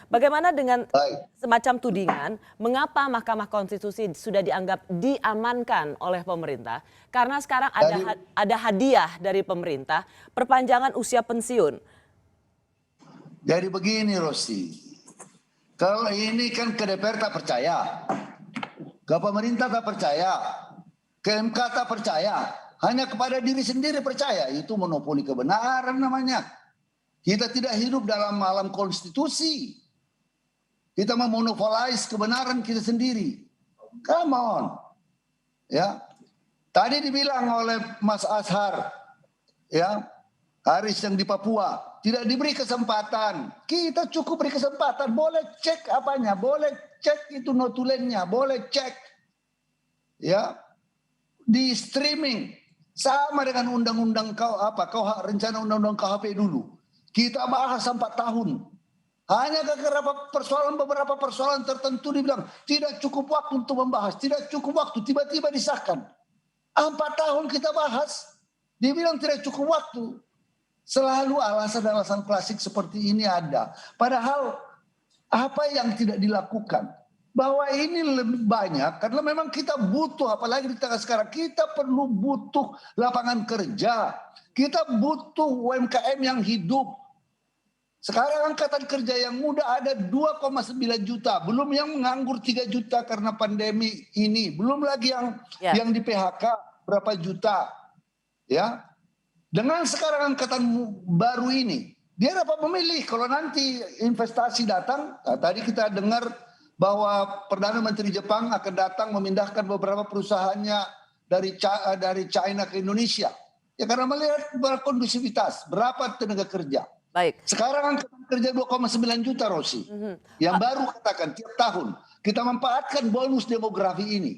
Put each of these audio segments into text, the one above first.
Bagaimana dengan Baik. semacam tudingan, mengapa Mahkamah Konstitusi sudah dianggap diamankan oleh pemerintah? Karena sekarang Dari ada hadiah dari pemerintah, perpanjangan usia pensiun. Jadi begini Rosti, kalau ini kan ke DPR tak percaya, ke pemerintah tak percaya, ke MK tak percaya, hanya kepada diri sendiri percaya, itu monopoli kebenaran namanya. Kita tidak hidup dalam alam konstitusi, kita memonopolize kebenaran kita sendiri. Come on, ya. Tadi dibilang oleh Mas Ashar, ya, Haris yang di Papua tidak diberi kesempatan. Kita cukup beri kesempatan. Boleh cek apanya, boleh cek itu notulennya, boleh cek, ya, di streaming sama dengan undang-undang rencana undang-undang KHP dulu. Kita bahas 4 tahun. Hanya beberapa persoalan tertentu dibilang tidak cukup waktu untuk membahas, tidak cukup waktu, tiba-tiba disahkan. 4 tahun kita bahas, dibilang tidak cukup waktu. Selalu alasan-alasan klasik seperti ini ada. Padahal apa yang tidak dilakukan? Bahwa ini lebih banyak karena memang kita butuh, apalagi di tengah sekarang, kita butuh lapangan kerja. Kita butuh UMKM yang hidup. Sekarang angkatan kerja yang muda ada 2,9 juta. Belum yang menganggur 3 juta karena pandemi ini. Belum lagi yang di PHK berapa juta. Ya. Dengan sekarang angkatan baru ini, dia dapat memilih kalau nanti investasi datang. Tadi kita dengar bahwa Perdana Menteri Jepang akan datang memindahkan beberapa perusahaannya dari China ke Indonesia. Ya karena melihat kondusivitas, berapa tenaga kerja. Baik. Sekarang angkatan kerja 2,9 juta Rosi. Yang baru katakan tiap tahun kita memanfaatkan bonus demografi ini.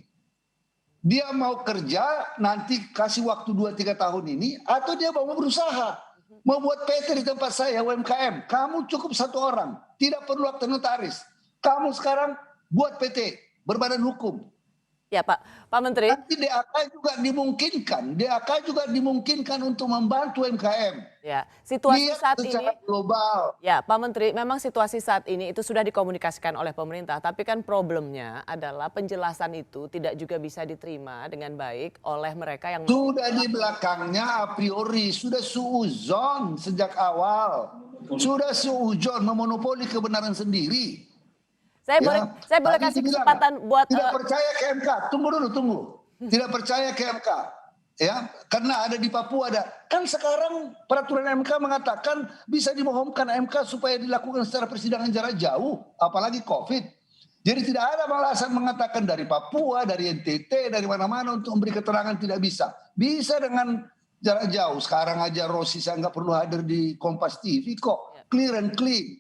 Dia mau kerja nanti kasih waktu 2-3 tahun ini atau dia mau berusaha. Mau buat PT di tempat saya UMKM. Kamu cukup 1 orang. Tidak perlu akte notaris. Kamu sekarang buat PT berbadan hukum. Ya Pak Menteri. Nanti DAK juga dimungkinkan untuk membantu UMKM. Ya, situasi saat secara ini global. Ya, Pak Menteri, memang situasi saat ini itu sudah dikomunikasikan oleh pemerintah, tapi kan problemnya adalah penjelasan itu tidak juga bisa diterima dengan baik oleh mereka yang sudah di belakangnya a priori, sudah suuzon sejak awal. Sudah suuzon memonopoli kebenaran sendiri. Saya boleh kasih kesempatan buat tidak percaya ke MK. Tunggu dulu. Tidak percaya ke MK. Ya, karena ada di Papua ada. Kan sekarang peraturan MK mengatakan bisa dimohonkan MK supaya dilakukan secara persidangan jarak jauh, apalagi Covid. Jadi tidak ada alasan mengatakan dari Papua, dari NTT, dari mana-mana untuk memberi keterangan tidak bisa. Bisa dengan jarak jauh. Sekarang aja Rosi saya nggak perlu hadir di Kompas TV kok. Clear and clean.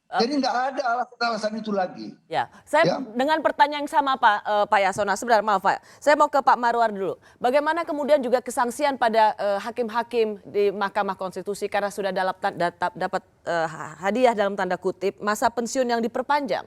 Jadi nggak ada alasan-alasan itu lagi. Ya, saya dengan pertanyaan yang sama Pak Yasona, sebentar maaf Pak, saya mau ke Pak Marwar dulu. Bagaimana kemudian juga kesangsian pada hakim-hakim di Mahkamah Konstitusi karena sudah dapat hadiah dalam tanda kutip masa pensiun yang diperpanjang?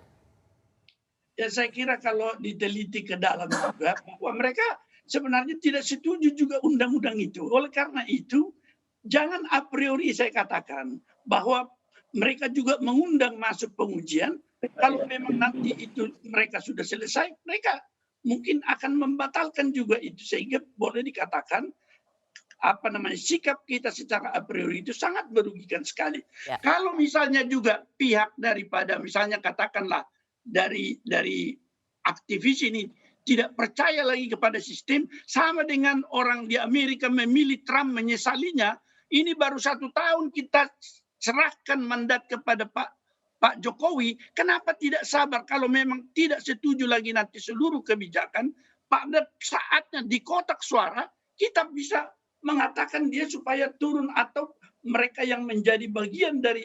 Ya saya kira kalau diteliti ke dalam juga bahwa mereka sebenarnya tidak setuju juga undang-undang itu. Oleh karena itu jangan a priori saya katakan bahwa mereka juga mengundang masuk pengujian. Kalau memang nanti itu mereka sudah selesai, mereka mungkin akan membatalkan juga itu sehingga boleh dikatakan sikap kita secara a priori itu sangat merugikan sekali. Ya. Kalau misalnya juga pihak daripada misalnya katakanlah dari aktivis ini tidak percaya lagi kepada sistem, sama dengan orang di Amerika memilih Trump menyesalinya. Ini baru 1 tahun kita serahkan mandat kepada Pak Jokowi, kenapa tidak sabar kalau memang tidak setuju lagi nanti seluruh kebijakan, pada saatnya di kotak suara kita bisa mengatakan dia supaya turun atau mereka yang menjadi bagian dari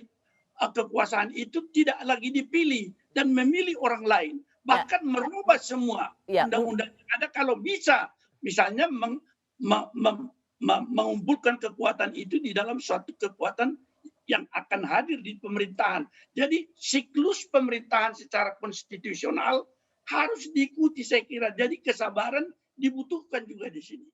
kekuasaan itu tidak lagi dipilih dan memilih orang lain, bahkan merubah semua undang-undang yang ada kalau bisa, misalnya mengumpulkan kekuatan itu di dalam suatu kekuatan yang akan hadir di pemerintahan. Jadi siklus pemerintahan secara konstitusional harus diikuti saya kira. Jadi kesabaran dibutuhkan juga di sini.